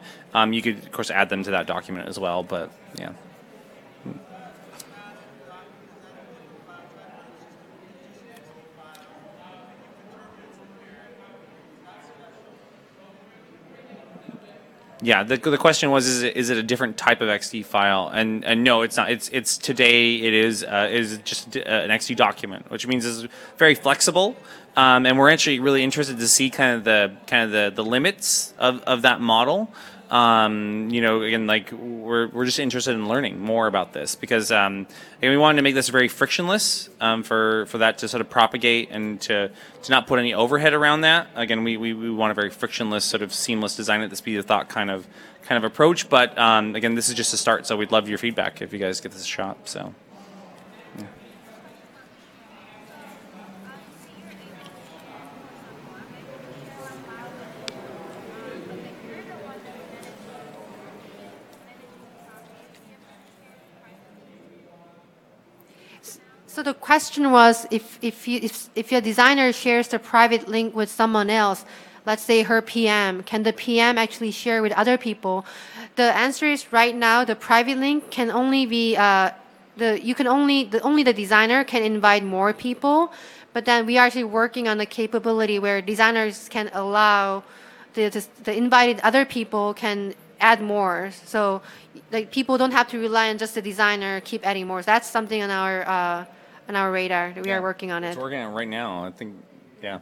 you could of course add them to that document as well. But yeah. Yeah, the question was, is it a different type of XD file? And no, it's not. It's today it is just an XD document, which means it's very flexible. And we're actually really interested to see kind of the limits of that model. Again, like we're just interested in learning more about this because again, we wanted to make this very frictionless for that to sort of propagate and to not put any overhead around that. Again, we want a very frictionless, sort of seamless design at the speed of thought kind of approach. But again, this is just a start, so we'd love your feedback if you guys give this a shot. So. Yeah. So the question was, if your designer shares the private link with someone else, let's say her PM, can the PM actually share with other people? The answer is right now the private link can only be only the designer can invite more people, but then we are actually working on the capability where designers can allow the invited other people can add more. So like people don't have to rely on just the designer keep adding more. So that's something on our radar that we are working on it. We're working on it right now. I think, yeah.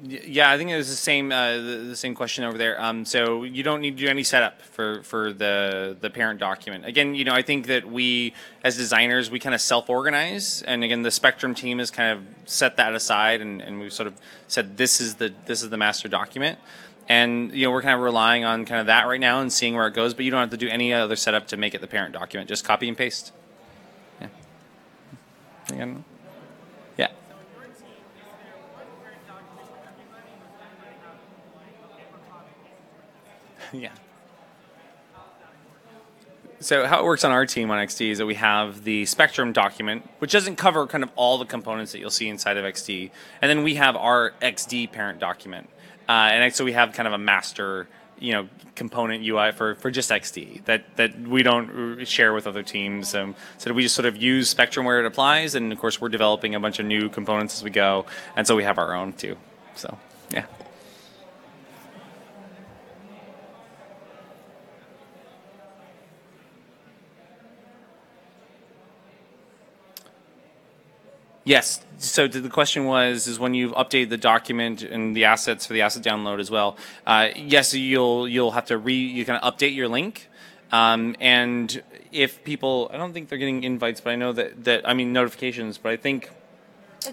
Yeah, I think it was the same question over there. So you don't need to do any setup for the parent document. Again, I think that we as designers we kind of self-organize, and again the Spectrum team has kind of set that aside, and we've sort of said this is the master document, and we're kind of relying on kind of that right now and seeing where it goes. But you don't have to do any other setup to make it the parent document. Just copy and paste. Yeah. Again. Yeah. Yeah. So how it works on our team on XD is that we have the Spectrum document, which doesn't cover kind of all the components that you'll see inside of XD, and then we have our XD parent document, and so we have kind of a master, component UI for just XD that we don't share with other teams. So we just sort of use Spectrum where it applies, and of course we're developing a bunch of new components as we go, and so we have our own too. So yeah. Yes. So the question is when you've updated the document and the assets for the asset download as well. Yes, you'll have to you kind of update your link, and if people, I don't think they're getting invites, but I know that I mean notifications. But I think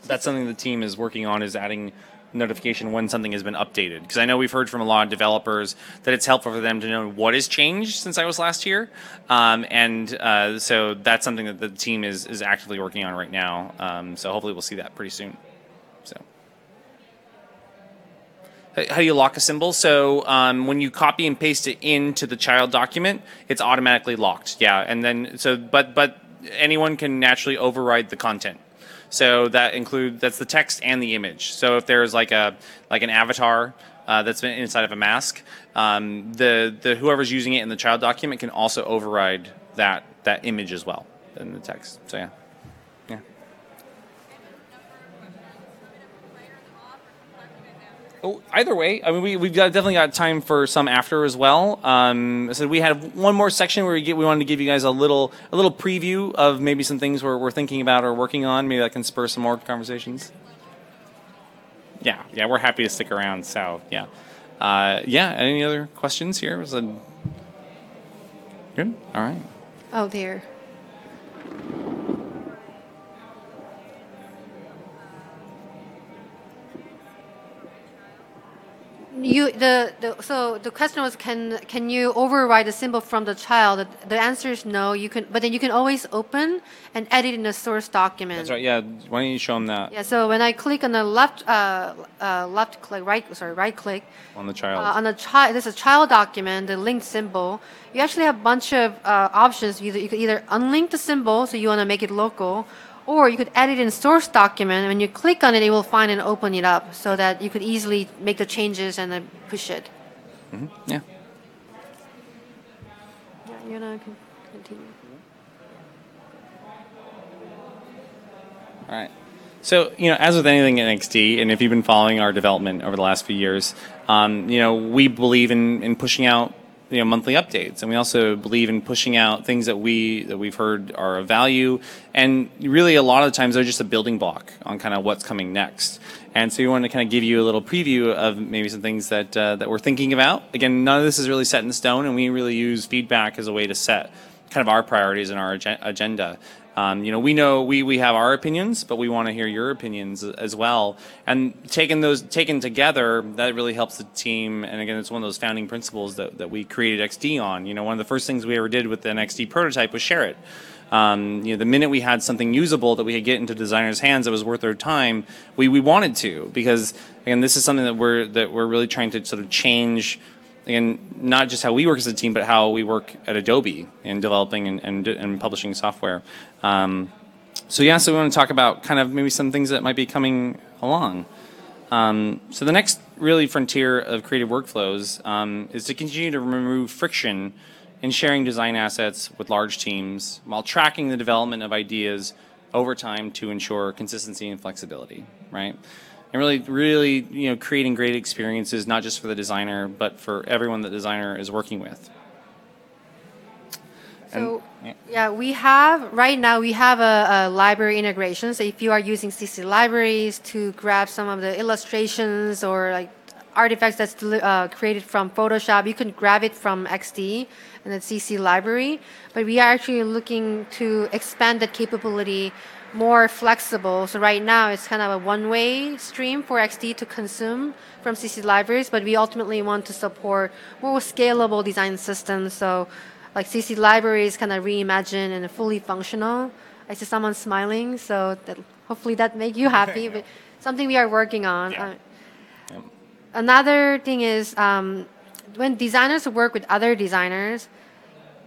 that's something the team is working on, is adding notification when something has been updated, because I know we've heard from a lot of developers that it's helpful for them to know what has changed since I was last here, so that's something that the team is actively working on right now, so hopefully we'll see that pretty soon. So how do you lock a symbol? So when you copy and paste it into the child document, it's automatically locked. Yeah, and then but anyone can naturally override the content. So that's the text and the image. So if there's like an avatar that's been inside of a mask, the whoever's using it in the child document can also override that image as well in the text. So yeah. Oh, either way, I mean, we've definitely got time for some after as well. So we had one more section where we wanted to give you guys a little preview of maybe some things we're thinking about or working on. Maybe that can spur some more conversations. Yeah, we're happy to stick around. So yeah. Any other questions here? Good. All right. Oh, there. So the question was, can you override the symbol from the child? The answer is no. You can, but then you can always open and edit in the source document. That's right. Yeah. Why don't you show them that? Yeah. So when I click on the left click, right click On the child. on the child, there's a child document, the linked symbol. You actually have a bunch of options. You could either unlink the symbol, so you want to make it local, or you could edit in source document. When you click on it, it will find and open it up so that you could easily make the changes and then push it. Mm-hmm. Yeah. Yeah, you know, continue. All right. So, as with anything in XD, and if you've been following our development over the last few years, we believe in pushing out monthly updates, and we also believe in pushing out things that we've heard are of value, and really a lot of the times they're just a building block on kind of what's coming next. And so we want to kind of give you a little preview of maybe some things that we're thinking about. Again, none of this is really set in stone, and we really use feedback as a way to set kind of our priorities and our agenda. We know we have our opinions, but we want to hear your opinions as well. And taken together, that really helps the team. And again, it's one of those founding principles that we created XD on. One of the first things we ever did with an XD prototype was share it. The minute we had something usable that we could get into designers' hands that was worth their time, we wanted to, because again, this is something that we're really trying to sort of change. Again, not just how we work as a team, but how we work at Adobe in developing and publishing software. So we want to talk about kind of maybe some things that might be coming along. So the next really frontier of creative workflows is to continue to remove friction in sharing design assets with large teams while tracking the development of ideas over time to ensure consistency and flexibility, right? And really, creating great experiences, not just for the designer, but for everyone the designer is working with. So, right now we have a library integration. So if you are using CC libraries to grab some of the illustrations or like artifacts that's created from Photoshop, you can grab it from XD and the CC library. But we are actually looking to expand that capability more flexible. So right now it's kind of a one-way stream for XD to consume from CC libraries, but we ultimately want to support more scalable design systems. So like CC libraries kind of reimagined and fully functional. I see someone smiling, so hopefully that make you happy, but something we are working on. Yeah. Another thing is when designers work with other designers,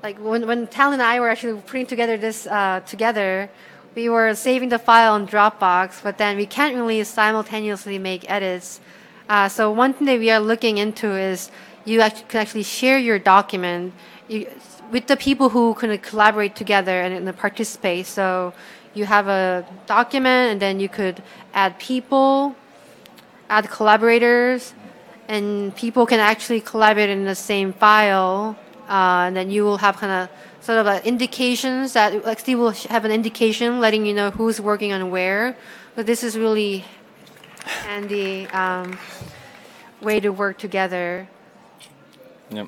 like when Talin and I were actually putting together this together, we were saving the file on Dropbox, but then we can't really simultaneously make edits. So one thing that we are looking into is you can actually share your document with the people who can collaborate together and participate. So you have a document, and then you could add people, add collaborators, and people can actually collaborate in the same file. And then you will have kind of sort of indications that XD will have an indication letting you know who's working on where. But this is really handy way to work together. Yep.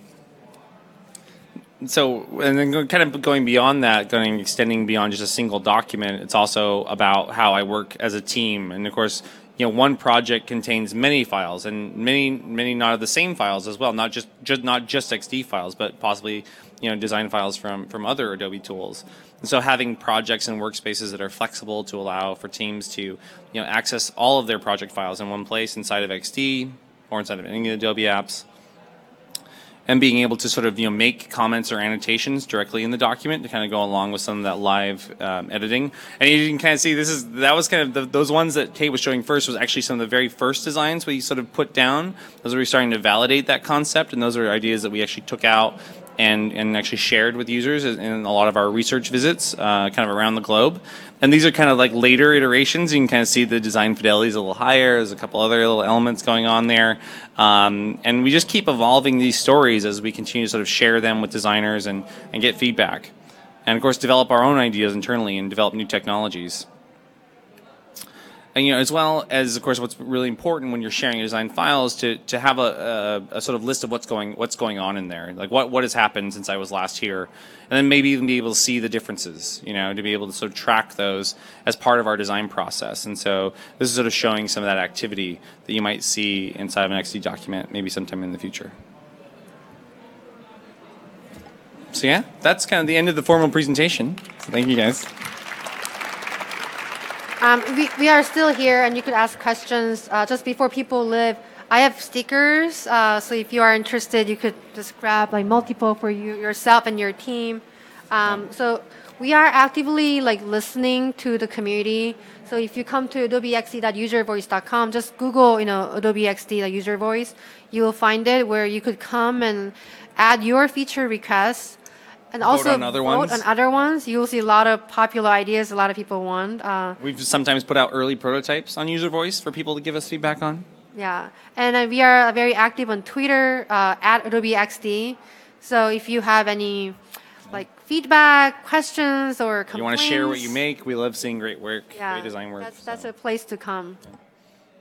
So, and then kind of going beyond that, extending beyond just a single document, it's also about how I work as a team. And of course, one project contains many files, and many not of the same files as well. Not just XD files, but possibly design files from other Adobe tools. And so having projects and workspaces that are flexible to allow for teams to access all of their project files in one place inside of XD or inside of any of the Adobe apps, and being able to sort of make comments or annotations directly in the document to kind of go along with some of that live editing. And you can kind of see that was kind of those ones that Kate was showing first was actually some of the very first designs we sort of put down. Those were starting to validate that concept, and those are ideas that we actually took out and actually shared with users in a lot of our research visits kind of around the globe. And these are kind of like later iterations. You can kind of see the design fidelity is a little higher. There's a couple other little elements going on there. And we just keep evolving these stories as we continue to sort of share them with designers and get feedback. And of course, develop our own ideas internally and develop new technologies. And as well as, of course, what's really important when you're sharing your design files to have a sort of list of what's going on in there, like what has happened since I was last here, and then maybe even be able to see the differences, to be able to sort of track those as part of our design process. And so this is sort of showing some of that activity that you might see inside of an XD document maybe sometime in the future. So yeah, that's kind of the end of the formal presentation. So thank you guys. We are still here, and you could ask questions just before people leave. I have stickers, so if you are interested, you could just grab like multiple for yourself and your team. So we are actively listening to the community. So if you come to adobeXD.uservoice.com, just Google adobeXD.uservoice. You will find it where you could come and add your feature requests. And also vote on other ones. You will see a lot of popular ideas a lot of people want. We've sometimes put out early prototypes on User Voice for people to give us feedback on. Yeah, and we are very active on Twitter at Adobe XD. So if you have any feedback, questions, or complaints, you want to share what you make, we love seeing great work, great design work. That's a place to come.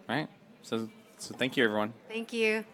All right. So thank you, everyone. Thank you.